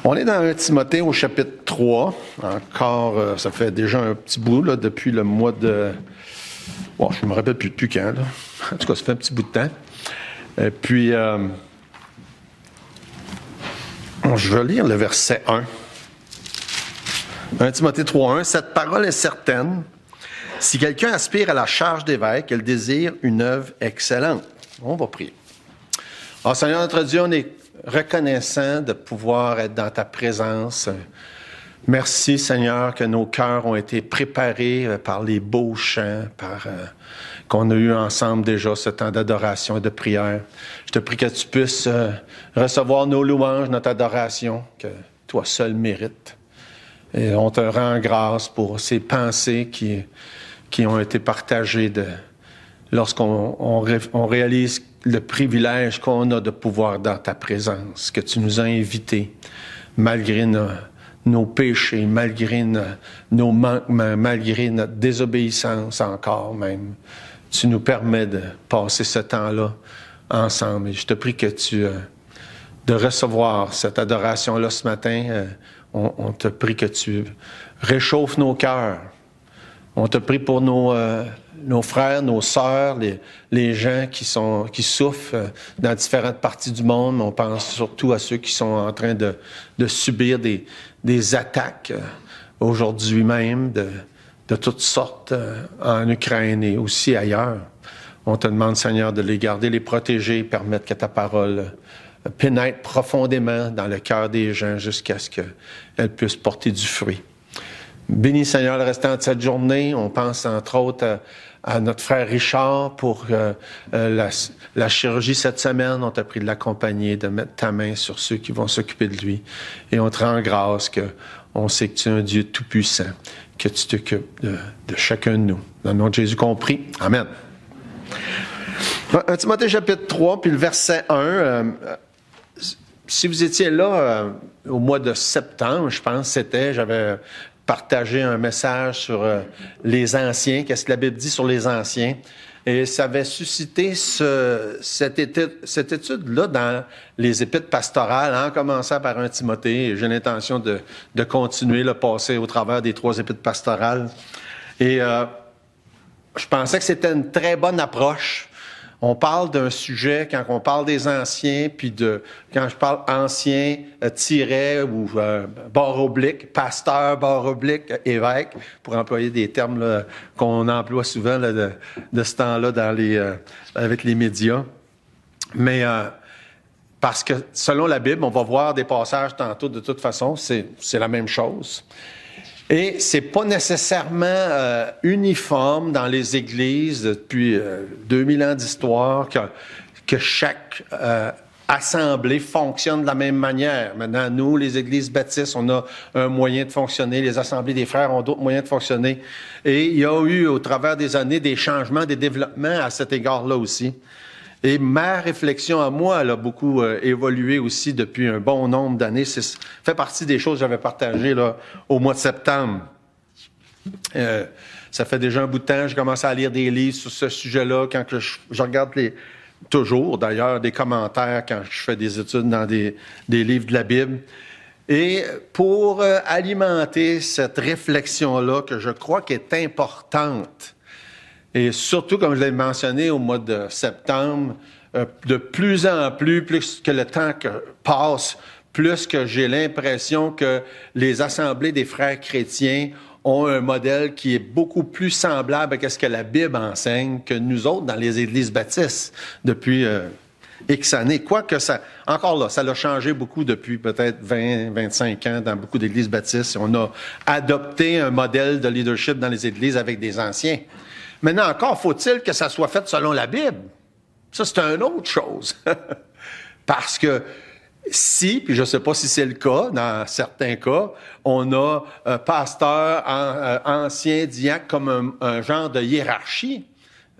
On est dans 1 Timothée au chapitre 3. Encore, ça fait déjà un petit bout, là, depuis le mois de... Bon, je ne me rappelle plus depuis quand, là. En tout cas, ça fait un petit bout de temps. Et puis, je vais lire le verset 1. 1 Timothée 3.1. Cette parole est certaine. Si quelqu'un aspire à la charge d'évêque, il désire une œuvre excellente. On va prier. Alors, Seigneur notre Dieu, on est reconnaissant de pouvoir être dans ta présence. Merci, Seigneur, que nos cœurs ont été préparés par les beaux chants, qu'on a eu ensemble déjà ce temps d'adoration et de prière. Je te prie que tu puisses recevoir nos louanges, notre adoration, que toi seul mérites. Et on te rend grâce pour ces pensées qui ont été partagées lorsqu'on réalise le privilège qu'on a de pouvoir dans ta présence, que tu nous as invités, malgré nos péchés, malgré nos manquements, malgré notre désobéissance encore même. Tu nous permets de passer ce temps-là ensemble. Et je te prie que de recevoir cette adoration-là ce matin, on te prie que tu réchauffes nos cœurs. On te prie pour nos frères, nos sœurs, les gens qui souffrent dans différentes parties du monde. On pense surtout à ceux qui sont en train de subir des attaques aujourd'hui même, de toutes sortes, en Ukraine et aussi ailleurs. On te demande, Seigneur, de les garder, les protéger, permettre que ta parole pénètre profondément dans le cœur des gens jusqu'à ce qu'elle puisse porter du fruit. Bénis, Seigneur, le restant de cette journée. On pense, entre autres, à notre frère Richard pour la chirurgie cette semaine. On t'a pris de l'accompagner, de mettre ta main sur ceux qui vont s'occuper de lui. Et on te rend grâce qu'on sait que tu es un Dieu tout-puissant, que tu t'occupes de chacun de nous. Dans le nom de Jésus qu'on prie. Amen. 1 Timothée chapitre 3, puis le verset 1... si vous étiez là au mois de septembre, je pense j'avais partagé un message sur les anciens, qu'est-ce que la Bible dit sur les anciens, et ça avait suscité cette étude-là dans les épîtres pastorales, en commençant par 1 Timothée, et j'ai l'intention de continuer, le passer au travers des 3 épîtres pastorales. Et je pensais que c'était une très bonne approche. On parle d'un sujet, quand on parle des anciens, puis quand je parle ancien, tiret ou barre oblique, pasteur, barre oblique, évêque, pour employer des termes là, qu'on emploie souvent là, de ce temps-là avec les médias. Mais parce que selon la Bible, on va voir des passages tantôt, de toute façon, c'est la même chose. Et c'est pas nécessairement uniforme dans les églises depuis 2000 ans d'histoire que chaque assemblée fonctionne de la même manière. Maintenant, nous, les églises baptistes, on a un moyen de fonctionner. Les assemblées des frères ont d'autres moyens de fonctionner. Et il y a eu, au travers des années, des changements, des développements à cet égard-là aussi. Et ma réflexion à moi, elle a beaucoup évolué aussi depuis un bon nombre d'années. Ça fait partie des choses que j'avais partagées là, au mois de septembre. Ça fait déjà un bout de temps, j'ai commencé à lire des livres sur ce sujet-là. Quand je regarde toujours d'ailleurs des commentaires quand je fais des études dans des livres de la Bible. Et pour alimenter cette réflexion-là, que je crois qu'elle est importante, et surtout, comme je l'ai mentionné au mois de septembre, de plus en plus que le temps passe, plus que j'ai l'impression que les assemblées des frères chrétiens ont un modèle qui est beaucoup plus semblable à ce que la Bible enseigne que nous autres dans les églises baptistes depuis X années. Quoique encore là, ça l'a changé beaucoup depuis peut-être 20, 25 ans dans beaucoup d'églises baptistes. On a adopté un modèle de leadership dans les églises avec des anciens. Maintenant, encore faut-il que ça soit fait selon la Bible. Ça, c'est une autre chose. Parce que puis je ne sais pas si c'est le cas, dans certains cas, on a un pasteur ancien, diacre, comme un genre de hiérarchie.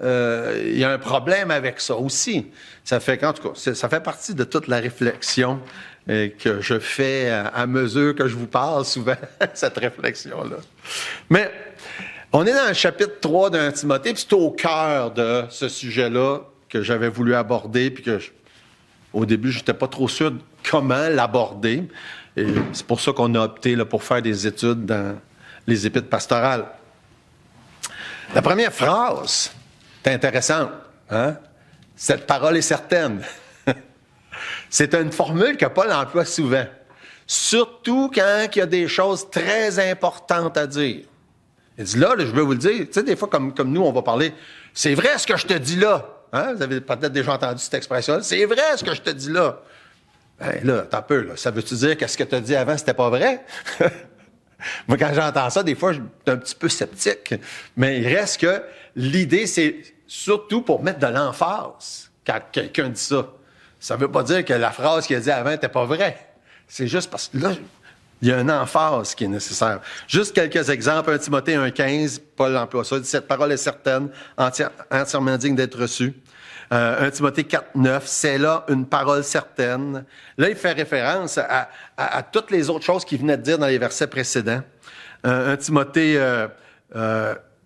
Il y a un problème avec ça aussi. Ça fait qu'en tout cas, ça fait partie de toute la réflexion que je fais à mesure que je vous parle souvent, cette réflexion-là. Mais on est dans le chapitre 3 d'un Timothée, puis c'est au cœur de ce sujet-là que j'avais voulu aborder, puis au début, je n'étais pas trop sûr comment l'aborder. Et c'est pour ça qu'on a opté là, pour faire des études dans les épîtres pastorales. La première phrase, c'est intéressant. Hein? Cette parole est certaine. C'est une formule que Paul emploie souvent. Surtout quand il y a des choses très importantes à dire. Il dit là, je veux vous le dire, tu sais, des fois, comme nous, on va parler, c'est vrai ce que je te dis là. Hein? Vous avez peut-être déjà entendu cette expression-là. C'est vrai ce que je te dis là. Ben là, attends un peu, là. Ça veut-tu dire que ce que tu as dit avant, c'était pas vrai? Moi, quand j'entends ça, des fois, je suis un petit peu sceptique. Mais il reste que l'idée, c'est surtout pour mettre de l'emphase quand quelqu'un dit ça. Ça veut pas dire que la phrase qu'il a dit avant n'était pas vraie. C'est juste parce que là, il y a une emphase qui est nécessaire. Juste quelques exemples. 1 Timothée 1,15, Paul emploie ça. Il dit, cette parole est certaine, entièrement digne d'être reçue. 1 Timothée 4,9, c'est là une parole certaine. Là, il fait référence à toutes les autres choses qu'il venait de dire dans les versets précédents. 2 Timothée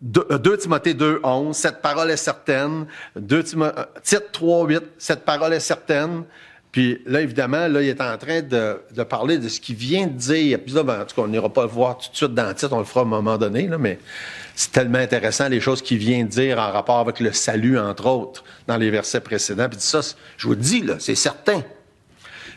2,11, cette parole est certaine. Tite 3,8, cette parole est certaine. Puis là, évidemment, là, il est en train de parler de ce qu'il vient de dire. Puis là, ben, en tout cas, on n'ira pas le voir tout de suite dans le titre, on le fera à un moment donné, là, mais c'est tellement intéressant, les choses qu'il vient de dire en rapport avec le salut, entre autres, dans les versets précédents. Puis ça, je vous le dis, là, c'est certain.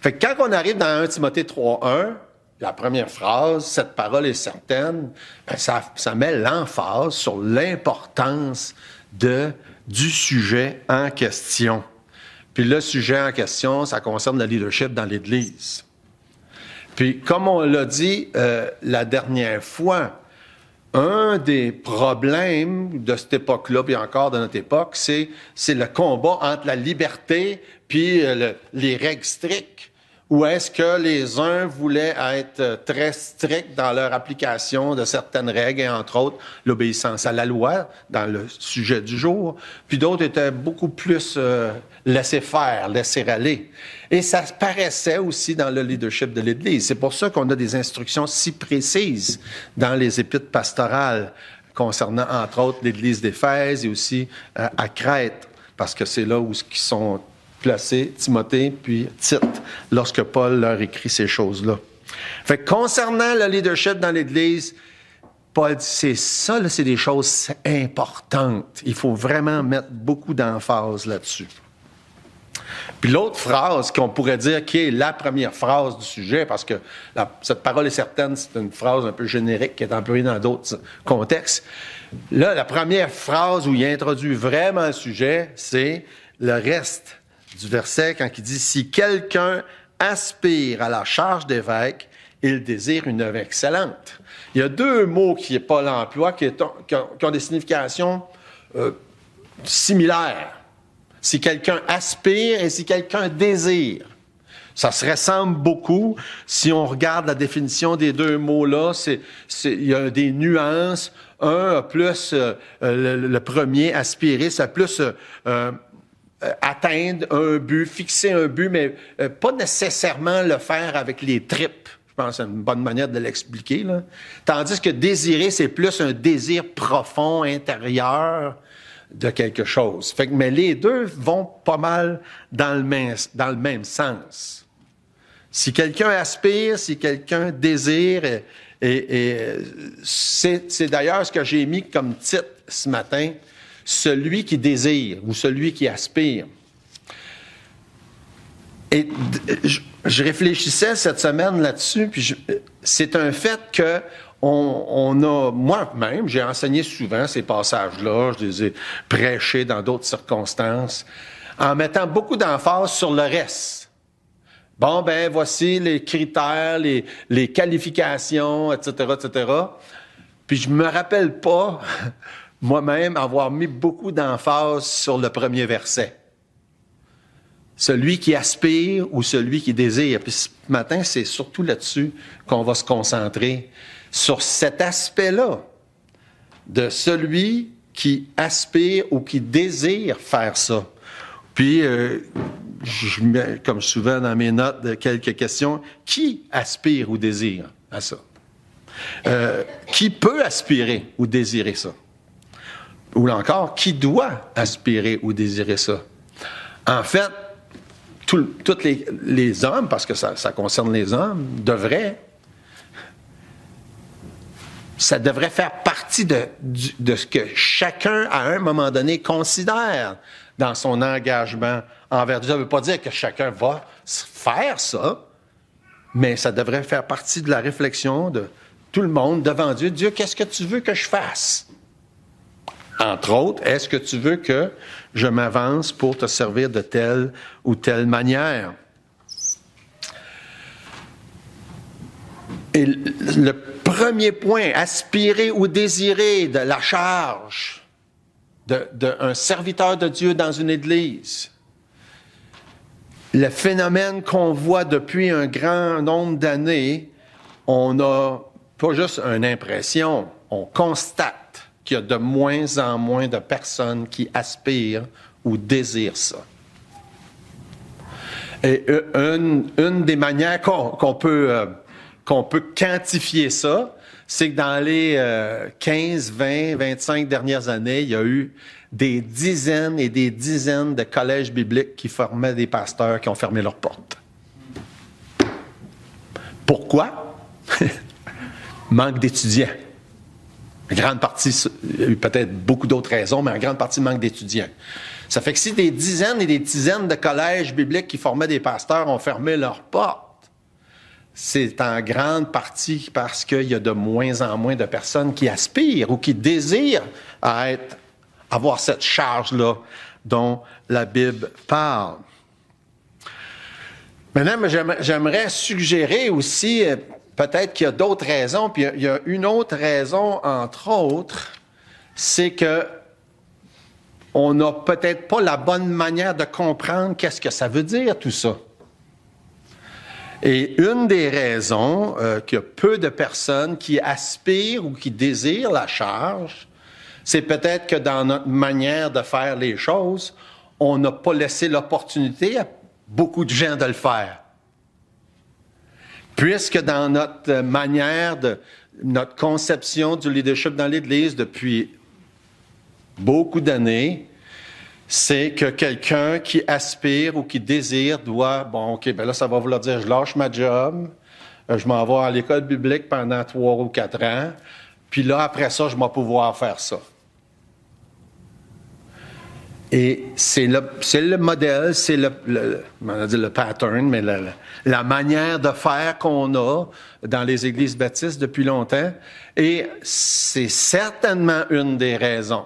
Fait que quand on arrive dans 1 Timothée 3,1, la première phrase, cette parole est certaine, ben ça met l'emphase sur l'importance du sujet en question. Puis le sujet en question, ça concerne le leadership dans l'Église. Puis comme on l'a dit la dernière fois, un des problèmes de cette époque-là, puis encore de notre époque, c'est le combat entre la liberté puis les règles strictes. Ou est-ce que les uns voulaient être très stricts dans leur application de certaines règles, et entre autres l'obéissance à la loi, dans le sujet du jour, puis d'autres étaient beaucoup plus laisser faire, laisser aller. Et ça paraissait aussi dans le leadership de l'Église. C'est pour ça qu'on a des instructions si précises dans les épîtres pastorales concernant, entre autres, l'Église d'Éphèse et aussi à Crète, parce que c'est là où ils sont placés, Timothée puis Tite, lorsque Paul leur écrit ces choses-là. Fait que concernant le leadership dans l'Église, Paul dit, c'est ça, là, c'est des choses importantes. Il faut vraiment mettre beaucoup d'emphase là-dessus. Puis l'autre phrase qu'on pourrait dire qui est la première phrase du sujet, parce que cette parole est certaine, c'est une phrase un peu générique qui est employée dans d'autres contextes. Là, la première phrase où il introduit vraiment le sujet, c'est le reste du verset quand il dit « Si quelqu'un aspire à la charge d'évêque, il désire une œuvre excellente. » Il y a deux mots qui Paul emploie qui ont des significations similaires. Si quelqu'un aspire et si quelqu'un désire. Ça se ressemble beaucoup. Si on regarde la définition des deux mots-là, il y a des nuances. Un a plus, le premier, aspirer, ça a plus atteindre un but, fixer un but, mais pas nécessairement le faire avec les tripes. Je pense que c'est une bonne manière de l'expliquer, là. Tandis que désirer, c'est plus un désir profond, intérieur de quelque chose. Mais les deux vont pas mal dans le même sens. Si quelqu'un aspire, si quelqu'un désire, et c'est d'ailleurs ce que j'ai mis comme titre ce matin, celui qui désire ou celui qui aspire. Et je réfléchissais cette semaine là-dessus, puis c'est un fait que moi-même, j'ai enseigné souvent ces passages-là, je les ai prêchés dans d'autres circonstances, en mettant beaucoup d'emphase sur le reste. Bon, ben voici les critères, les qualifications, etc., etc. Puis je me rappelle pas moi-même avoir mis beaucoup d'emphase sur le premier verset. Celui qui aspire ou celui qui désire. Puis ce matin, c'est surtout là-dessus qu'on va se concentrer, sur cet aspect-là de celui qui aspire ou qui désire faire ça. Puis, je mets, comme souvent dans mes notes, quelques questions. Qui aspire ou désire à ça? Qui peut aspirer ou désirer ça? Ou encore, qui doit aspirer ou désirer ça? En fait, tous les hommes, parce que ça concerne les hommes, ça devrait faire partie de ce que chacun, à un moment donné, considère dans son engagement envers Dieu. Ça ne veut pas dire que chacun va faire ça, mais ça devrait faire partie de la réflexion de tout le monde devant Dieu. Dieu, qu'est-ce que tu veux que je fasse? Entre autres, est-ce que tu veux que je m'avance pour te servir de telle ou telle manière? Et le premier point, aspirer ou désirer de la charge d'un serviteur de Dieu dans une église. Le phénomène qu'on voit depuis un grand nombre d'années, on n'a pas juste une impression, on constate qu'il y a de moins en moins de personnes qui aspirent ou désirent ça. Et une des manières qu'on peut quantifier ça, c'est que dans les 15, 20, 25 dernières années, il y a eu des dizaines et des dizaines de collèges bibliques qui formaient des pasteurs qui ont fermé leurs portes. Pourquoi? Manque d'étudiants. En grande partie, il y a eu peut-être beaucoup d'autres raisons, mais en grande partie, manque d'étudiants. Ça fait que si des dizaines et des dizaines de collèges bibliques qui formaient des pasteurs ont fermé leurs portes, c'est en grande partie parce qu'il y a de moins en moins de personnes qui aspirent ou qui désirent avoir cette charge-là dont la Bible parle. Maintenant, j'aimerais suggérer aussi, peut-être qu'il y a d'autres raisons, puis il y a une autre raison, entre autres, c'est que on n'a peut-être pas la bonne manière de comprendre qu'est-ce que ça veut dire, tout ça. Et une des raisons qu'il y a peu de personnes qui aspirent ou qui désirent la charge, c'est peut-être que dans notre manière de faire les choses, on n'a pas laissé l'opportunité à beaucoup de gens de le faire. Puisque dans notre manière, notre conception du leadership dans l'Église depuis beaucoup d'années, c'est que quelqu'un qui aspire ou qui désire doit, ben là, ça va vouloir dire, je lâche ma job, je m'en vais à l'école biblique pendant 3 ou 4 ans, puis là, après ça, je vais pouvoir faire ça. Et c'est le modèle, c'est on va dire le pattern, mais la manière de faire qu'on a dans les églises baptistes depuis longtemps. Et c'est certainement une des raisons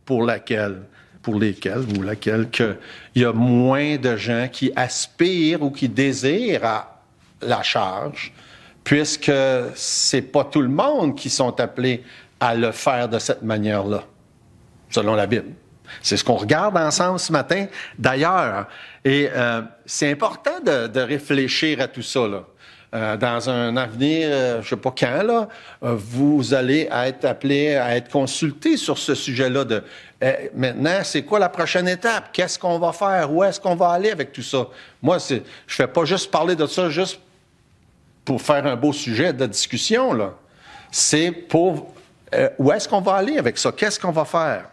pour lesquelles il y a moins de gens qui aspirent ou qui désirent à la charge, puisque c'est pas tout le monde qui sont appelés à le faire de cette manière-là, selon la Bible. C'est ce qu'on regarde ensemble ce matin, d'ailleurs. Et c'est important de réfléchir à tout ça, là. Dans un avenir, je ne sais pas quand, là, vous allez être appelé à être consulté sur ce sujet-là de maintenant, c'est quoi la prochaine étape? Qu'est-ce qu'on va faire? Où est-ce qu'on va aller avec tout ça? Moi, je ne fais pas juste parler de ça juste pour faire un beau sujet de discussion, là. C'est pour où est-ce qu'on va aller avec ça? Qu'est-ce qu'on va faire?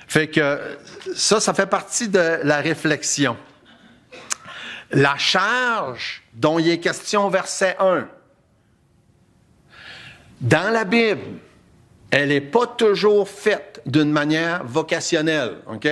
Fait que ça fait partie de la réflexion. La charge dont il est question, verset 1. Dans la Bible, elle n'est pas toujours faite d'une manière vocationnelle. OK?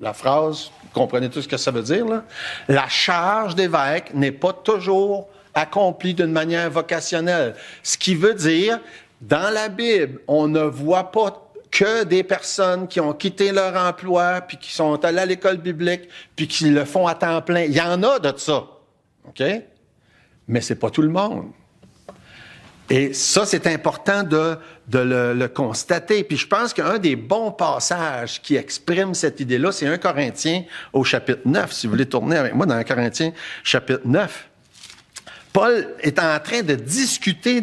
La phrase, vous comprenez tout ce que ça veut dire, là? La charge d'évêque n'est pas toujours accomplie d'une manière vocationnelle. Ce qui veut dire, dans la Bible, on ne voit pas que des personnes qui ont quitté leur emploi, puis qui sont allées à l'école biblique, puis qui le font à temps plein. Il y en a de ça, OK? Mais c'est pas tout le monde. Et ça, c'est important de le constater. Puis je pense qu'un des bons passages qui exprime cette idée-là, c'est 1 Corinthiens au chapitre 9. Si vous voulez tourner avec moi dans 1 Corinthiens chapitre 9. Paul est en train de discuter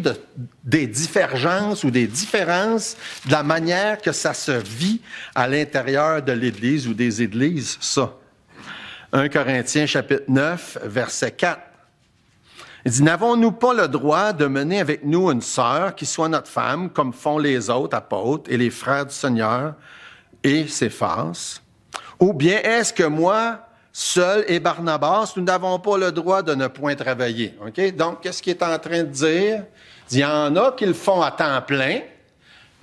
des divergences ou des différences de la manière que ça se vit à l'intérieur de l'Église ou des églises, ça. 1 Corinthiens chapitre 9, verset 4. Il dit, « N'avons-nous pas le droit de mener avec nous une sœur qui soit notre femme, comme font les autres apôtres et les frères du Seigneur et Céphas? Ou bien est-ce que moi, seul et Barnabas, nous n'avons pas le droit de ne point travailler. OK? Donc, qu'est-ce qu'il est en train de dire? Il dit, il y en a qui le font à temps plein,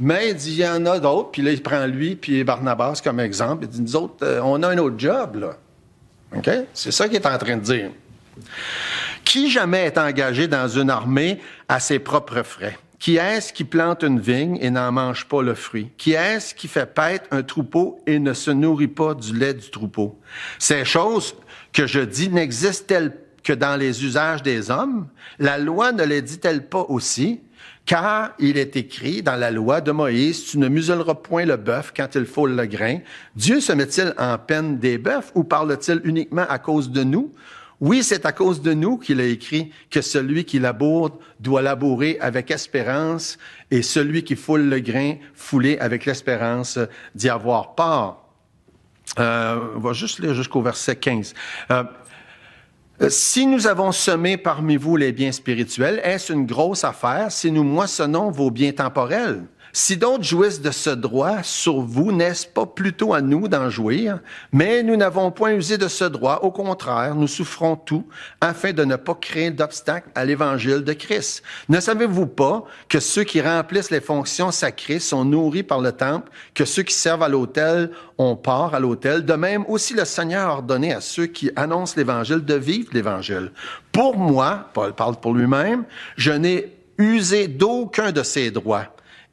mais il dit, il y en a d'autres, puis là, il prend lui puis Barnabas comme exemple. Il dit, nous autres, on a un autre job, là. OK? C'est ça qu'il est en train de dire. Qui jamais est engagé dans une armée à ses propres frais? Qui est-ce qui plante une vigne et n'en mange pas le fruit? Qui est-ce qui fait paître un troupeau et ne se nourrit pas du lait du troupeau? Ces choses que je dis n'existent-elles que dans les usages des hommes? La loi ne les dit-elle pas aussi? Car il est écrit dans la loi de Moïse, tu ne muselleras point le bœuf quand il faut le grain. Dieu se met-il en peine des bœufs ou parle-t-il uniquement à cause de nous? Oui, c'est à cause de nous qu'il a écrit que celui qui laboure doit labourer avec espérance et celui qui foule le grain, fouler avec l'espérance d'y avoir part. On va juste lire jusqu'au verset 15. Si nous avons semé parmi vous les biens spirituels, est-ce une grosse affaire si nous moissonnons vos biens temporels? Si d'autres jouissent de ce droit sur vous, n'est-ce pas plutôt à nous d'en jouir? Mais nous n'avons point usé de ce droit. Au contraire, nous souffrons tout afin de ne pas créer d'obstacle à l'évangile de Christ. Ne savez-vous pas que ceux qui remplissent les fonctions sacrées sont nourris par le temple, que ceux qui servent à l'autel ont part à l'autel? De même, aussi le Seigneur a ordonné à ceux qui annoncent l'évangile de vivre l'évangile. Pour moi, Paul parle pour lui-même, je n'ai usé d'aucun de ces droits.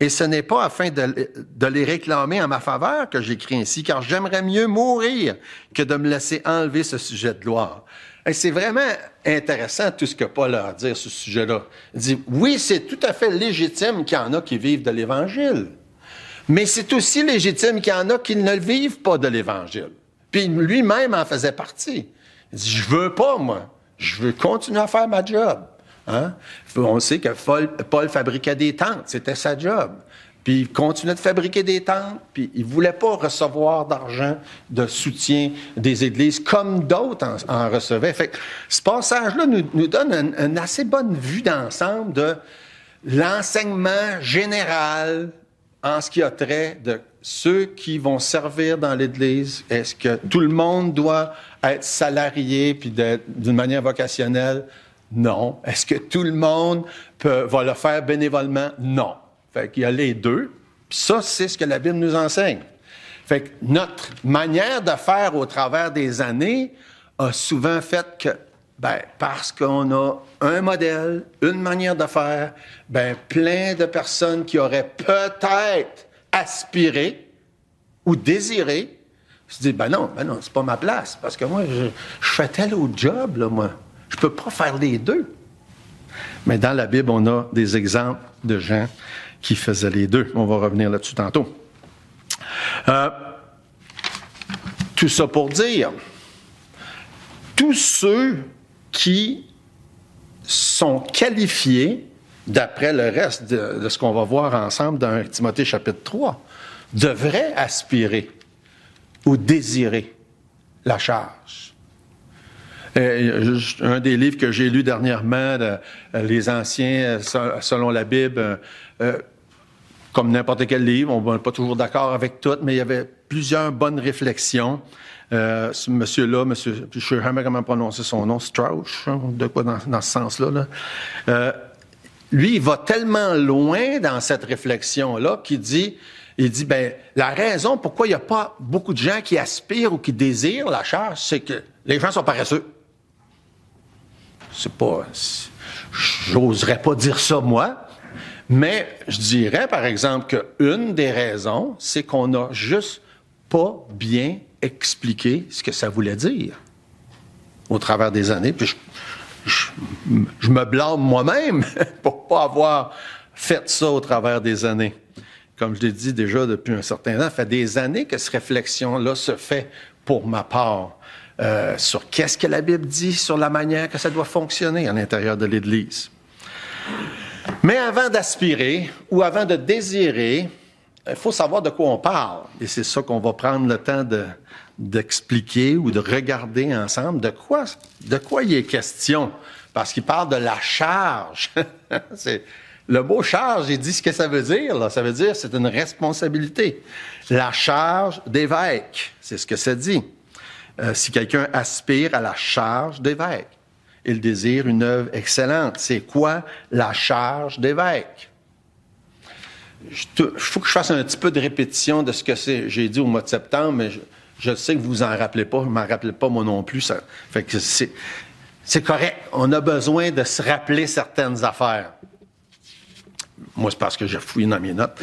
Et ce n'est pas afin de les réclamer en ma faveur que j'écris ainsi, car j'aimerais mieux mourir que de me laisser enlever ce sujet de gloire. Et c'est vraiment intéressant tout ce que Paul a à dire sur ce sujet-là. Il dit, oui, c'est tout à fait légitime qu'il y en a qui vivent de l'Évangile, mais c'est aussi légitime qu'il y en a qui ne vivent pas de l'Évangile. Puis lui-même en faisait partie. Il dit, je veux pas, moi. Je veux continuer à faire ma job. Hein? On sait que Paul fabriquait des tentes, c'était sa job. Puis il continuait de fabriquer des tentes, puis il ne voulait pas recevoir d'argent de soutien des églises comme d'autres en recevaient. Fait que ce passage-là nous donne une assez bonne vue d'ensemble de l'enseignement général en ce qui a trait de ceux qui vont servir dans l'Église. Est-ce que tout le monde doit être salarié puis d'une manière vocationnelle? Non. Est-ce que tout le monde va le faire bénévolement? Non. Fait qu'il y a les deux. Puis ça, c'est ce que la Bible nous enseigne. Fait que notre manière de faire au travers des années a souvent fait que, parce qu'on a un modèle, une manière de faire, plein de personnes qui auraient peut-être aspiré ou désiré se disent, non, c'est pas ma place, parce que moi, je fais tel autre job, là, moi. Je ne peux pas faire les deux. Mais dans la Bible, on a des exemples de gens qui faisaient les deux. On va revenir là-dessus tantôt. Tout ça pour dire, tous ceux qui sont qualifiés, d'après le reste de ce qu'on va voir ensemble dans Timothée chapitre 3, devraient aspirer ou désirer la charge. Un des livres que j'ai lu dernièrement, Les Anciens selon la Bible, comme n'importe quel livre, on n'est pas toujours d'accord avec tout, mais il y avait plusieurs bonnes réflexions. Ce monsieur-là, je ne sais jamais comment prononcer son nom, Strauss, de quoi dans ce sens-là. Lui, il va tellement loin dans cette réflexion-là qu'il dit, la raison pourquoi il n'y a pas beaucoup de gens qui aspirent ou qui désirent la charge, c'est que les gens sont paresseux. J'oserais pas dire ça, moi, mais je dirais, par exemple, qu'une des raisons, c'est qu'on n'a juste pas bien expliqué ce que ça voulait dire au travers des années. Puis je me blâme moi-même pour pas avoir fait ça au travers des années. Comme je l'ai dit déjà depuis un certain temps, ça fait des années que cette réflexion-là se fait pour ma part. Sur qu'est-ce que la Bible dit, sur la manière que ça doit fonctionner à l'intérieur de l'Église. Mais avant d'aspirer ou avant de désirer, il faut savoir de quoi on parle. Et c'est ça qu'on va prendre le temps d'expliquer ou de regarder ensemble. De quoi il est question? Parce qu'il parle de la charge. Le mot « charge », il dit ce que ça veut dire. Là. Ça veut dire c'est une responsabilité. La charge d'évêque, c'est ce que ça dit. si quelqu'un aspire à la charge d'évêque. Il désire une œuvre excellente. C'est quoi la charge d'évêque? Il faut que je fasse un petit peu de répétition de ce que j'ai dit au mois de septembre, mais je sais que vous vous en rappelez pas. Je ne m'en rappelais pas moi non plus. Ça fait que c'est correct. On a besoin de se rappeler certaines affaires. Moi, c'est parce que j'ai fouillé dans mes notes.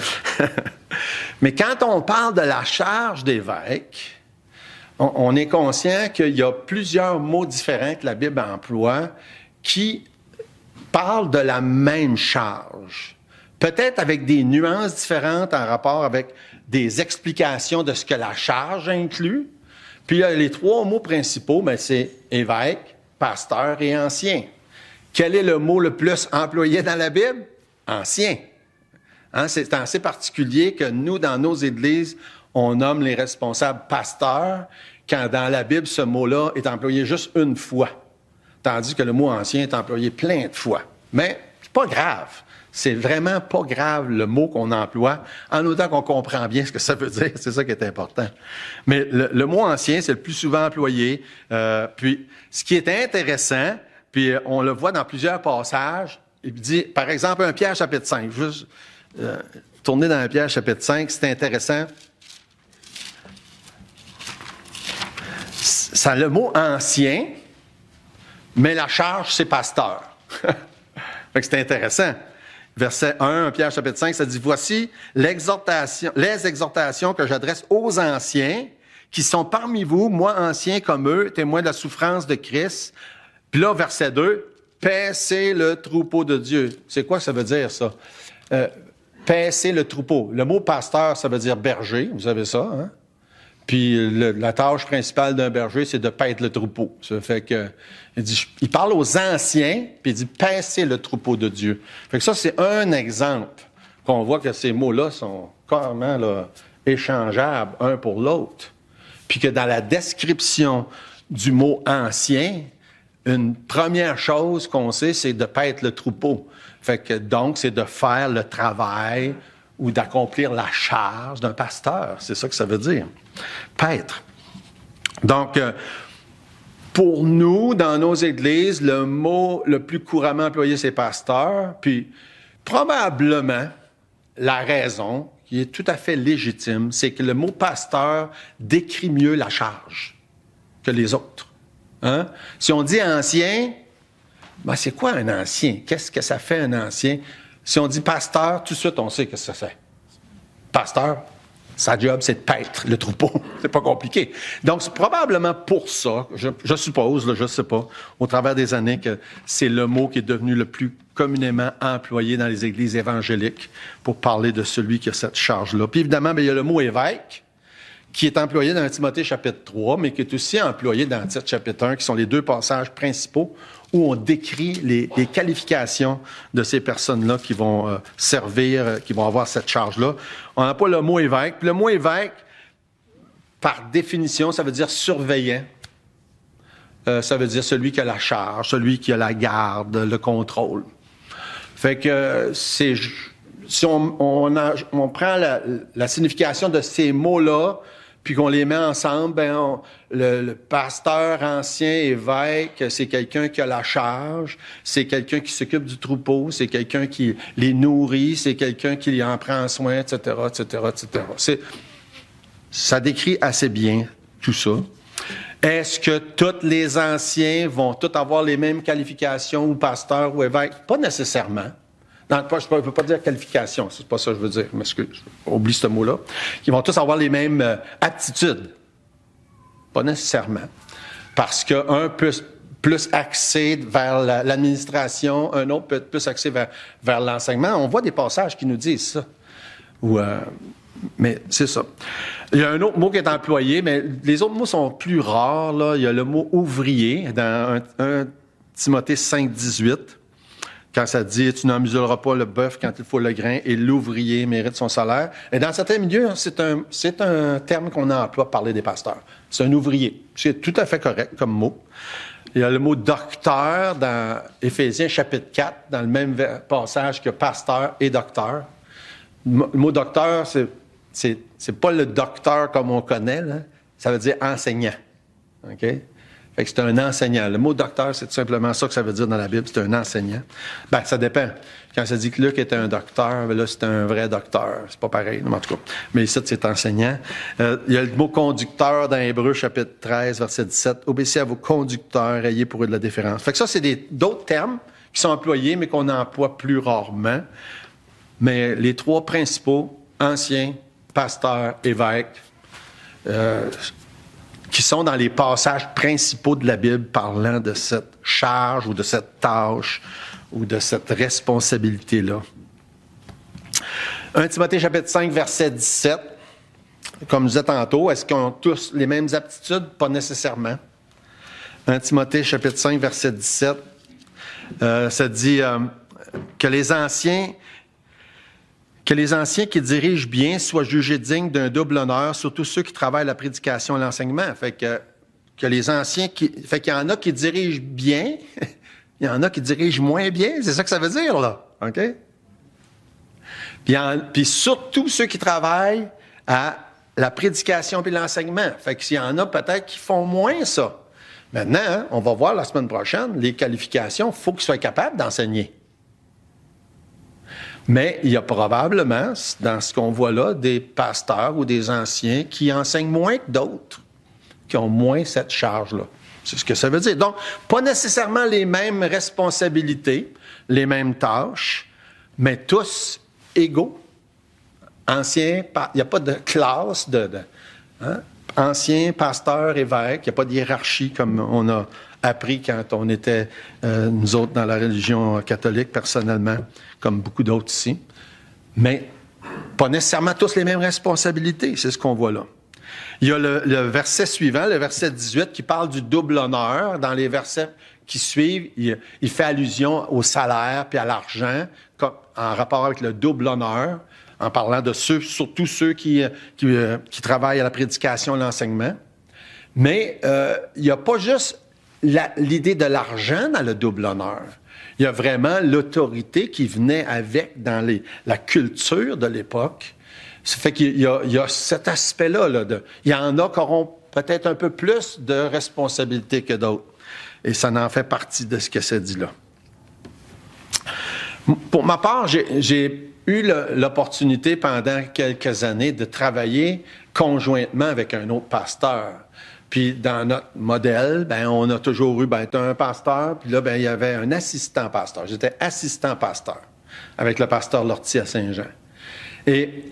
Mais quand on parle de la charge d'évêque, on est conscient qu'il y a plusieurs mots différents que la Bible emploie qui parlent de la même charge. Peut-être avec des nuances différentes en rapport avec des explications de ce que la charge inclut. Puis les trois mots principaux, c'est évêque, pasteur et ancien. Quel est le mot le plus employé dans la Bible? Ancien. C'est assez particulier que nous, dans nos églises, on nomme les responsables pasteurs, quand dans la Bible, ce mot-là est employé juste une fois, tandis que le mot ancien est employé plein de fois. Mais c'est pas grave. C'est vraiment pas grave le mot qu'on emploie, en autant qu'on comprend bien ce que ça veut dire. C'est ça qui est important. Mais le mot ancien, c'est le plus souvent employé. Puis, ce qui est intéressant, puis on le voit dans plusieurs passages, il dit, par exemple, 1 Pierre chapitre 5, juste tourner dans 1 Pierre chapitre 5, c'est intéressant. Ça a le mot ancien, mais la charge, c'est pasteur. Fait que c'est intéressant. Verset 1, Pierre chapitre 5, ça dit, « Voici les exhortations que j'adresse aux anciens qui sont parmi vous, moi anciens comme eux, témoins de la souffrance de Christ. » Puis là, verset 2, « Paissez le troupeau de Dieu. » C'est quoi ça veut dire, ça? Paissez le troupeau. Le mot pasteur, ça veut dire berger, vous savez ça, hein? Puis la tâche principale d'un berger, c'est de paître le troupeau. Ça fait que il parle aux anciens, puis il dit paisser le troupeau de Dieu. Fait que ça, c'est un exemple qu'on voit que ces mots-là sont carrément là, échangeables un pour l'autre. Puis que dans la description du mot ancien, une première chose qu'on sait, c'est de paître le troupeau. Fait que donc, c'est de faire le travail ou d'accomplir la charge d'un pasteur. C'est ça que ça veut dire. Paître. Donc, pour nous, dans nos églises, le mot le plus couramment employé, c'est pasteur. Puis, probablement, la raison, qui est tout à fait légitime, c'est que le mot pasteur décrit mieux la charge que les autres. Hein? Si on dit ancien, c'est quoi un ancien? Qu'est-ce que ça fait un ancien? Si on dit pasteur, tout de suite, on sait ce que ça fait. Pasteur, sa job, c'est de paître le troupeau. C'est pas compliqué. Donc, c'est probablement pour ça, je suppose, là, je sais pas, au travers des années, que c'est le mot qui est devenu le plus communément employé dans les églises évangéliques pour parler de celui qui a cette charge-là. Puis évidemment, il y a le mot évêque, qui est employé dans Timothée chapitre 3, mais qui est aussi employé dans Tite chapitre 1, qui sont les deux passages principaux où on décrit les qualifications de ces personnes-là qui vont servir, qui vont avoir cette charge-là. On n'a pas le mot évêque. Puis le mot évêque, par définition, ça veut dire surveillant. Ça veut dire celui qui a la charge, celui qui a la garde, le contrôle. Fait que si on prend la signification de ces mots-là, puis qu'on les met ensemble, le pasteur, ancien, évêque, c'est quelqu'un qui a la charge, c'est quelqu'un qui s'occupe du troupeau, c'est quelqu'un qui les nourrit, c'est quelqu'un qui en prend soin, etc., etc., etc. Ça décrit assez bien tout ça. Est-ce que tous les anciens vont tous avoir les mêmes qualifications, ou pasteur, ou évêque? Pas nécessairement. Non, je ne veux pas dire qualification, c'est pas ça que je veux dire, m'excuse, oublie ce mot-là. Ils vont tous avoir les mêmes aptitudes. Pas nécessairement. Parce qu'un peut plus axé vers l'administration, un autre peut être plus axé vers l'enseignement. On voit des passages qui nous disent ça. Mais c'est ça. Il y a un autre mot qui est employé, mais les autres mots sont plus rares. Là. Il y a le mot ouvrier dans 1 Timothée 5, 18. Quand ça dit « Tu n'en museleras pas le bœuf quand il faut le grain et l'ouvrier mérite son salaire ». Et dans certains milieux, c'est un terme qu'on emploie pour parler des pasteurs. C'est un ouvrier. C'est tout à fait correct comme mot. Il y a le mot « docteur » dans Éphésiens chapitre 4, dans le même passage que « pasteur » et « docteur ». Le mot « docteur », c'est pas le docteur comme on connaît, là. Ça veut dire « enseignant ». OK? Fait que c'est un enseignant. Le mot docteur, c'est tout simplement ça que ça veut dire dans la Bible, c'est un enseignant. Ben, ça dépend. Quand ça dit que Luc était un docteur, ben là, c'est un vrai docteur. C'est pas pareil, en tout cas. Mais ici, c'est enseignant. Il y a le mot conducteur dans Hébreux, chapitre 13, verset 17. Obéissez à vos conducteurs, ayez pour eux de la déférence. Fait que ça, c'est d'autres termes qui sont employés, mais qu'on emploie plus rarement. Mais les trois principaux, anciens, pasteurs, évêques, qui sont dans les passages principaux de la Bible parlant de cette charge ou de cette tâche ou de cette responsabilité-là. 1 Timothée chapitre 5, verset 17. Comme je disais tantôt, est-ce qu'ils ont tous les mêmes aptitudes? Pas nécessairement. 1 Timothée chapitre 5, verset 17, ça dit que les anciens qui dirigent bien soient jugés dignes d'un double honneur, surtout ceux qui travaillent à la prédication et l'enseignement. Fait que les anciens fait qu'il y en a qui dirigent bien, il y en a qui dirigent moins bien, c'est ça que ça veut dire, là. OK? Puis surtout ceux qui travaillent à la prédication et l'enseignement. Fait qu'il y en a peut-être qui font moins ça. Maintenant, hein, on va voir la semaine prochaine, les qualifications, il faut qu'ils soient capables d'enseigner. Mais il y a probablement, dans ce qu'on voit là, des pasteurs ou des anciens qui enseignent moins que d'autres, qui ont moins cette charge-là. C'est ce que ça veut dire. Donc, pas nécessairement les mêmes responsabilités, les mêmes tâches, mais tous égaux. Anciens, il n'y a pas de classe hein? Anciens, pasteurs, évêques, il n'y a pas de hiérarchie comme on a appris quand on était, nous autres, dans la religion catholique, personnellement, comme beaucoup d'autres ici. Mais pas nécessairement tous les mêmes responsabilités, c'est ce qu'on voit là. Il y a le verset suivant, le verset 18, qui parle du double honneur. Dans les versets qui suivent, il fait allusion au salaire puis à l'argent, en rapport avec le double honneur, en parlant de surtout ceux qui travaillent à la prédication et l'enseignement. Mais il n'y a pas juste l'idée de l'argent dans le double honneur. Il y a vraiment l'autorité qui venait avec dans la culture de l'époque. Ça fait qu'il y a cet aspect-là. Il y en a qui auront peut-être un peu plus de responsabilité que d'autres. Et ça en fait partie de ce que ça dit là. Pour ma part, j'ai eu l'opportunité pendant quelques années de travailler conjointement avec un autre pasteur. Puis dans notre modèle, on a toujours eu un pasteur, puis là, il y avait un assistant pasteur. J'étais assistant pasteur avec le pasteur Lortie à Saint-Jean. Et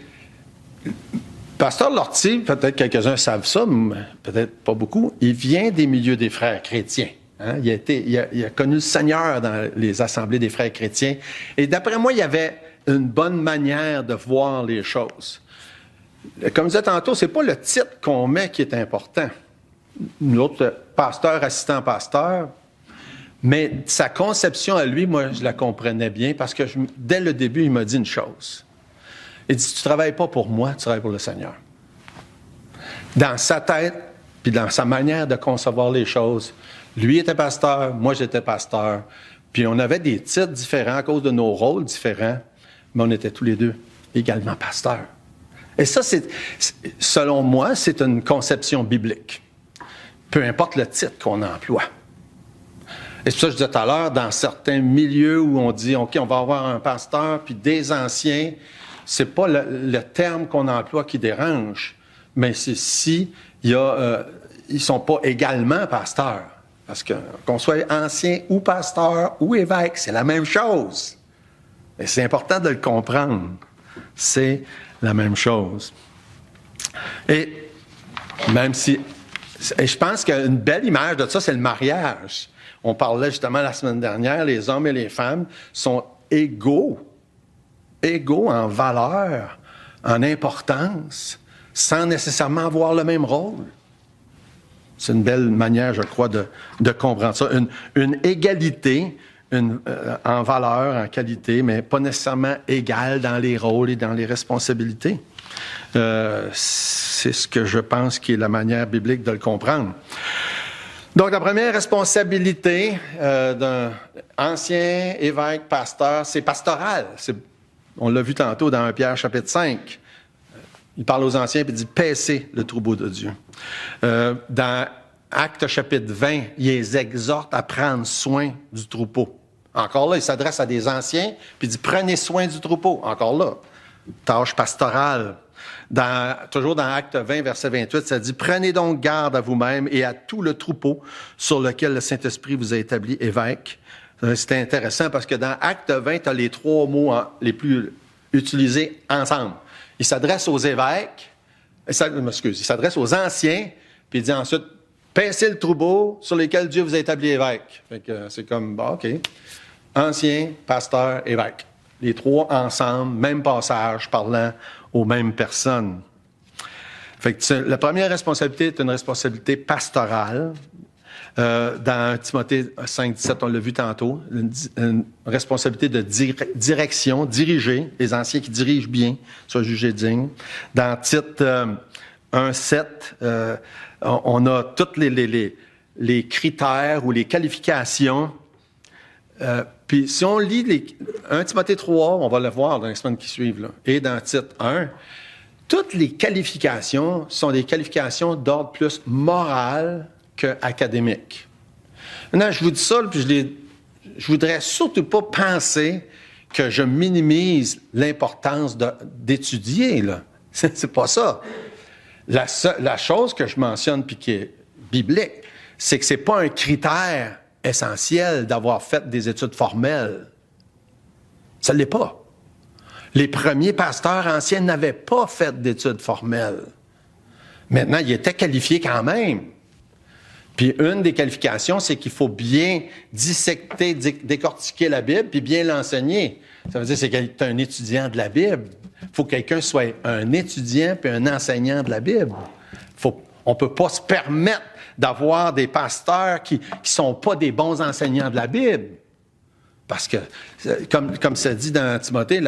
pasteur Lortie, peut-être quelques-uns savent ça, mais peut-être pas beaucoup, il vient des milieux des frères chrétiens. Hein? Il a connu le Seigneur dans les assemblées des frères chrétiens. Et d'après moi, il y avait une bonne manière de voir les choses. Comme je disais tantôt, c'est pas le titre qu'on met qui est important. L'autre pasteur, assistant pasteur, mais sa conception à lui, moi, je la comprenais bien parce que dès le début, il m'a dit une chose. Il dit, tu ne travailles pas pour moi, tu travailles pour le Seigneur. Dans sa tête, puis dans sa manière de concevoir les choses, lui était pasteur, moi j'étais pasteur, puis on avait des titres différents à cause de nos rôles différents, mais on était tous les deux également pasteurs. Et ça, selon moi, c'est une conception biblique. Peu importe le titre qu'on emploie. Et c'est pour ça que je disais tout à l'heure, dans certains milieux où on dit, OK, on va avoir un pasteur, puis des anciens, c'est pas le terme qu'on emploie qui dérange, mais c'est si ils sont pas également pasteurs. Parce que qu'on soit ancien ou pasteur ou évêque, c'est la même chose. Et c'est important de le comprendre. C'est la même chose. Et même si... Et je pense qu'une belle image de ça, c'est le mariage. On parlait justement la semaine dernière, les hommes et les femmes sont égaux en valeur, en importance, sans nécessairement avoir le même rôle. C'est une belle manière, je crois, de comprendre ça. Une égalité en valeur, en qualité, mais pas nécessairement égale dans les rôles et dans les responsabilités. C'est ce que je pense qui est la manière biblique de le comprendre. Donc, la première responsabilité d'un ancien évêque, pasteur, c'est pastoral. On l'a vu tantôt dans 1 Pierre chapitre 5. Il parle aux anciens et il dit « paissez le troupeau de Dieu ». Dans Actes chapitre 20, il les exhorte à prendre soin du troupeau. Encore là, il s'adresse à des anciens, puis il dit « Prenez soin du troupeau ». Encore là, tâche pastorale. Toujours dans Actes 20, verset 28, ça dit « Prenez donc garde à vous-même et à tout le troupeau sur lequel le Saint-Esprit vous a établi évêque. » C'est intéressant parce que dans Actes 20, tu as les 3 mots les plus utilisés ensemble. Il s'adresse aux évêques, il s'adresse aux anciens, puis il dit ensuite « Paissez le troupeau sur lequel Dieu vous a établi évêque. » Fait que c'est comme, bon, OK. Ancien, pasteur, évêque. Les 3 ensemble, même passage, parlant aux mêmes personnes. Fait que la première responsabilité est une responsabilité pastorale. Dans Timothée 5,17, on l'a vu tantôt, une responsabilité de direction, diriger, les anciens qui dirigent bien, soient jugés dignes. Dans Tite 1,7, on a tous les critères ou les qualifications. Puis si on lit 1 Timothée 3, on va le voir dans les semaines qui suivent, là, et dans Tite 1, toutes les qualifications sont des qualifications d'ordre plus moral qu'académique. Maintenant, je vous dis ça, puis je voudrais surtout pas penser que je minimise l'importance d'étudier, là. C'est pas ça. La chose que je mentionne, puis qui est biblique, c'est que c'est pas un critère essentiel d'avoir fait des études formelles. Ça ne l'est pas. Les premiers pasteurs anciens n'avaient pas fait d'études formelles. Maintenant, ils étaient qualifiés quand même. Puis une des qualifications, c'est qu'il faut bien dissecter, décortiquer la Bible, puis bien l'enseigner. Ça veut dire que c'est un étudiant de la Bible. Il faut que quelqu'un soit un étudiant puis un enseignant de la Bible. On ne peut pas se permettre d'avoir des pasteurs qui ne sont pas des bons enseignants de la Bible. Parce que, comme ça dit dans Timothée,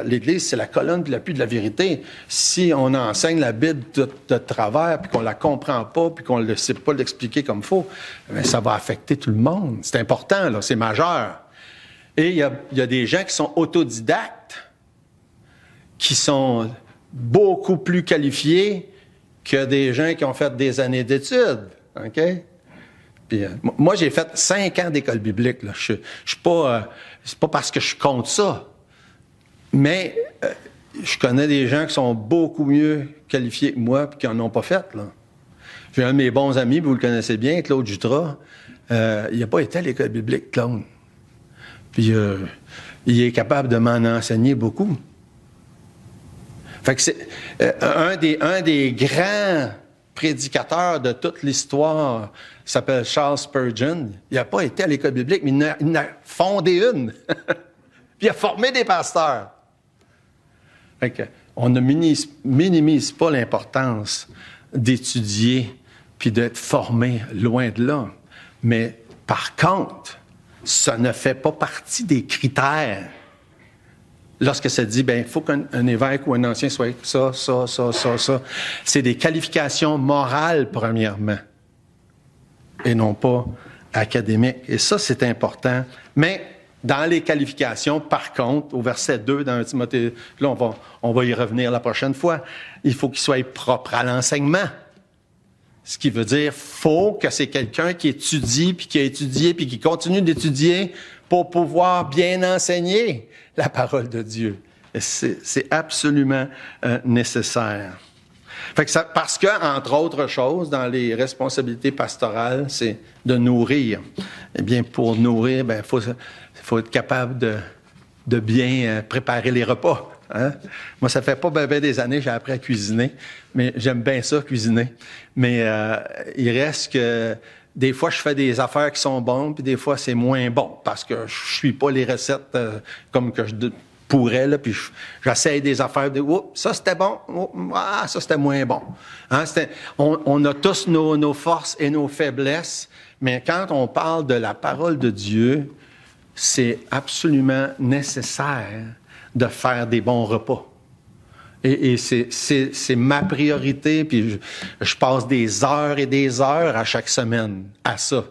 l'Église, c'est la colonne puis l'appui de la vérité. Si on enseigne la Bible de travers, puis qu'on la comprend pas, puis qu'on ne sait pas l'expliquer comme il faut, bien, ça va affecter tout le monde. C'est important, là, c'est majeur. Et il y a des gens qui sont autodidactes, qui sont beaucoup plus qualifiés que des gens qui ont fait des années d'études. OK? Puis, moi, j'ai fait 5 ans d'école biblique. Là. Je suis pas, c'est pas parce que je suis contre ça. Mais je connais des gens qui sont beaucoup mieux qualifiés que moi et qui n'en ont pas fait. Là. J'ai un de mes bons amis, vous le connaissez bien, Claude Jutras. Il n'a pas été à l'école biblique, Claude. Puis, il est capable de m'en enseigner beaucoup. Fait que c'est un des grands prédicateur de toute l'histoire s'appelle Charles Spurgeon. Il n'a pas été à l'école biblique, mais il en a fondé une. Puis il a formé des pasteurs. Fait que, on ne minimise pas l'importance d'étudier puis d'être formé loin de là. Mais par contre, ça ne fait pas partie des critères. Lorsque ça dit, il faut qu'un évêque ou un ancien soit ça. C'est des qualifications morales, premièrement, et non pas académiques. Et ça, c'est important. Mais dans les qualifications, par contre, au verset 2, dans Timothée, là, on va y revenir la prochaine fois, il faut qu'il soit propre à l'enseignement. Ce qui veut dire, faut que c'est quelqu'un qui étudie, puis qui a étudié, puis qui continue d'étudier pour pouvoir bien enseigner la parole de Dieu. C'est absolument nécessaire. Fait que parce que, entre autres choses, dans les responsabilités pastorales, c'est de nourrir. Eh bien, pour nourrir, il faut être capable de bien préparer les repas. Hein? Moi, ça fait pas bien des années que j'ai appris à cuisiner, mais j'aime bien ça, cuisiner. Mais il reste que des fois, je fais des affaires qui sont bonnes, puis des fois, c'est moins bon, parce que je suis pas les recettes comme que je pourrais, là, puis j'essaye des affaires de « Oups, ça c'était bon, ça c'était moins bon. Hein? » On a tous nos forces et nos faiblesses, mais quand on parle de la parole de Dieu, c'est absolument nécessaire de faire des bons repas. Et c'est ma priorité, puis je passe des heures et des heures à chaque semaine à ça.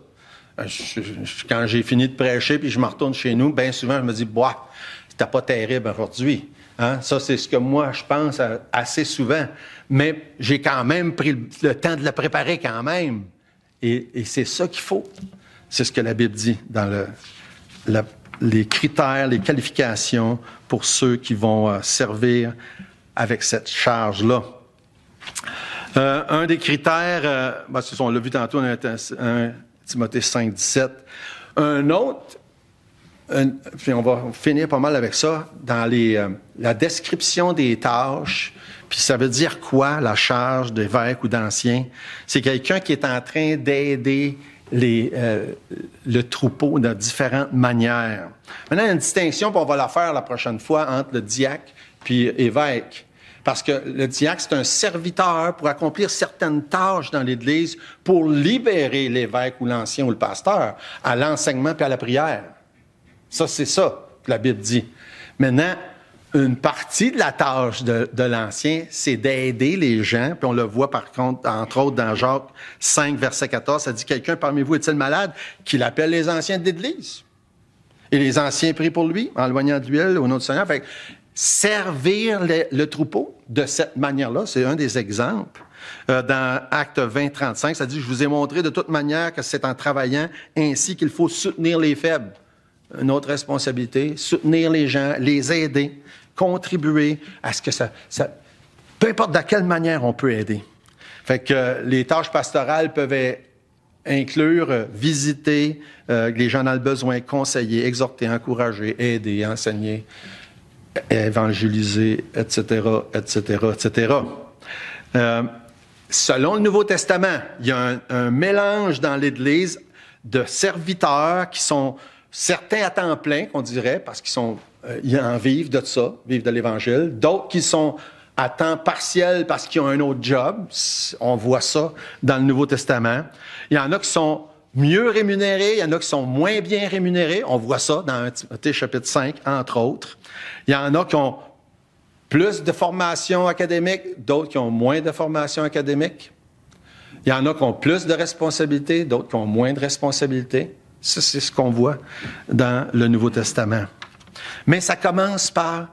Quand j'ai fini de prêcher, puis je me retourne chez nous, bien souvent, je me dis, bah, c'était pas terrible aujourd'hui. Hein? Ça, c'est ce que moi, je pense assez souvent. Mais j'ai quand même pris le temps de le préparer quand même. Et c'est ça qu'il faut. C'est ce que la Bible dit dans les critères, les qualifications pour ceux qui vont servir avec cette charge-là. Un des critères, on l'a vu tantôt, un Timothée 5, 17. Un autre, puis on va finir pas mal avec ça, dans la description des tâches, puis ça veut dire quoi, la charge d'évêque ou d'ancien? C'est quelqu'un qui est en train d'aider le troupeau de différentes manières. Maintenant, il y a une distinction, puis on va la faire la prochaine fois, entre le diacre puis évêque. Parce que le diacre, c'est un serviteur pour accomplir certaines tâches dans l'Église pour libérer l'évêque ou l'ancien ou le pasteur à l'enseignement puis à la prière. Ça, c'est ça que la Bible dit. Maintenant, une partie de la tâche de l'ancien, c'est d'aider les gens. Puis on le voit, par contre, entre autres, dans Jacques 5, verset 14, ça dit « Quelqu'un parmi vous est-il malade? Qu'il appelle les anciens de l'Église. Et les anciens prient pour lui, en loignant de l'huile au nom du Seigneur. » Fait que servir le troupeau de cette manière-là, c'est un des exemples. Dans Actes 20, 35, ça dit « Je vous ai montré de toute manière que c'est en travaillant ainsi qu'il faut soutenir les faibles. » Une autre responsabilité, soutenir les gens, les aider, contribuer à ce que ça peu importe de quelle manière on peut aider. Fait que les tâches pastorales peuvent inclure visiter les gens dans le besoin, conseiller, exhorter, encourager, aider, enseigner, évangéliser, etc., etc., etc. Selon le Nouveau Testament, il y a un mélange dans l'Église de serviteurs qui sont certains à temps plein, qu'on dirait, parce qu'ils en vivent de ça, vivent de l'Évangile. D'autres qui sont à temps partiel parce qu'ils ont un autre job. On voit ça dans le Nouveau Testament. Il y en a qui sont mieux rémunérés, il y en a qui sont moins bien rémunérés. On voit ça dans Timothée chapitre 5, entre autres. Il y en a qui ont plus de formation académique, d'autres qui ont moins de formation académique. Il y en a qui ont plus de responsabilités, d'autres qui ont moins de responsabilités. Ça, c'est ce qu'on voit dans le Nouveau Testament. Mais ça commence par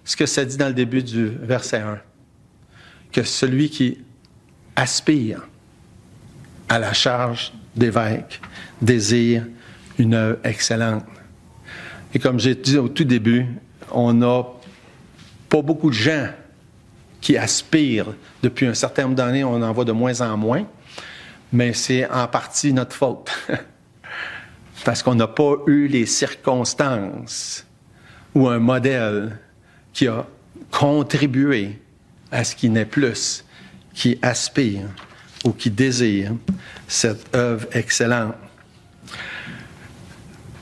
ce que ça dit dans le début du verset 1, que celui qui aspire à la charge d'évêque désire une œuvre excellente. Et comme j'ai dit au tout début, on n'a pas beaucoup de gens qui aspirent. Depuis un certain nombre d'années, on en voit de moins en moins, mais c'est en partie notre faute. Parce qu'on n'a pas eu les circonstances ou un modèle qui a contribué à ce qu'il n'est plus, qui aspire ou qui désire cette œuvre excellente.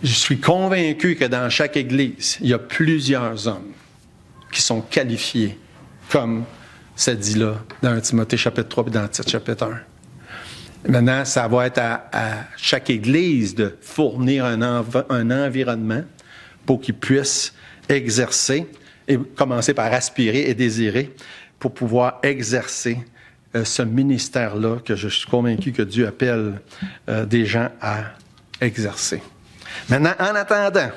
Je suis convaincu que dans chaque Église, il y a plusieurs hommes qui sont qualifiés, comme ça dit là, dans Timothée chapitre 3 et dans Tite chapitre 1. Maintenant, ça va être à chaque Église de fournir un environnement pour qu'ils puissent exercer et commencer par aspirer et désirer pour pouvoir exercer ce ministère-là que je suis convaincu que Dieu appelle des gens à exercer. Maintenant, en attendant,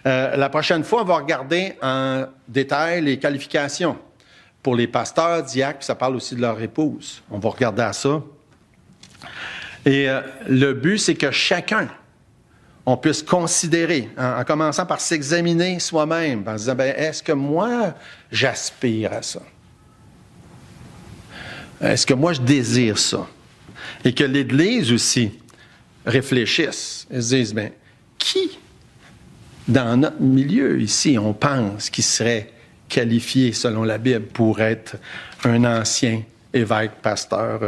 la prochaine fois, on va regarder en détail les qualifications pour les pasteurs, diacres, puis ça parle aussi de leur épouse. On va regarder à ça. Et le but, c'est que chacun, on puisse considérer, en commençant par s'examiner soi-même, en se disant, est-ce que moi, j'aspire à ça? Est-ce que moi, je désire ça? Et que l'Église aussi réfléchisse et se dise, qui, dans notre milieu ici, on pense qui serait qualifié, selon la Bible, pour être un ancien évêque, pasteur.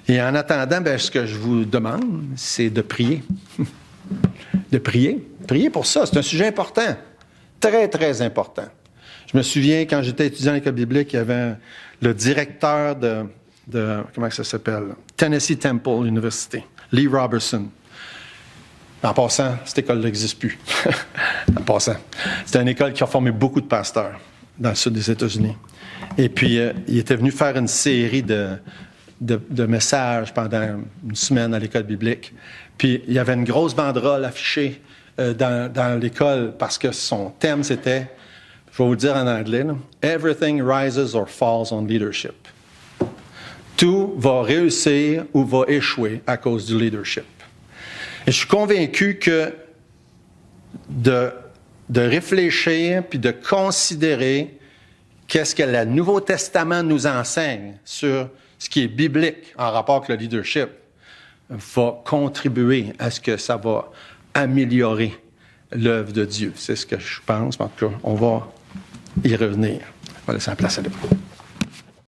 Et en attendant, ce que je vous demande, c'est de prier. De prier. Prier pour ça. C'est un sujet important. Très, très important. Je me souviens, quand j'étais étudiant à l'école biblique, il y avait le directeur de comment ça s'appelle? Tennessee Temple University, Lee Robertson. En passant, cette école n'existe plus. En passant. C'était une école qui a formé beaucoup de pasteurs dans le sud des États-Unis. Et puis, il était venu faire une série de messages pendant une semaine à l'école biblique. Puis, il y avait une grosse banderole affichée dans l'école parce que son thème, c'était, je vais vous le dire en anglais, « Everything rises or falls on leadership ». tout va réussir ou va échouer à cause du leadership. Et je suis convaincu que de réfléchir puis de considérer qu'est-ce que le Nouveau Testament nous enseigne sur ce qui est biblique en rapport avec le leadership va contribuer à ce que ça va améliorer l'œuvre de Dieu. C'est ce que je pense. En tout cas, on va y revenir. On va laisser la place à l'autre.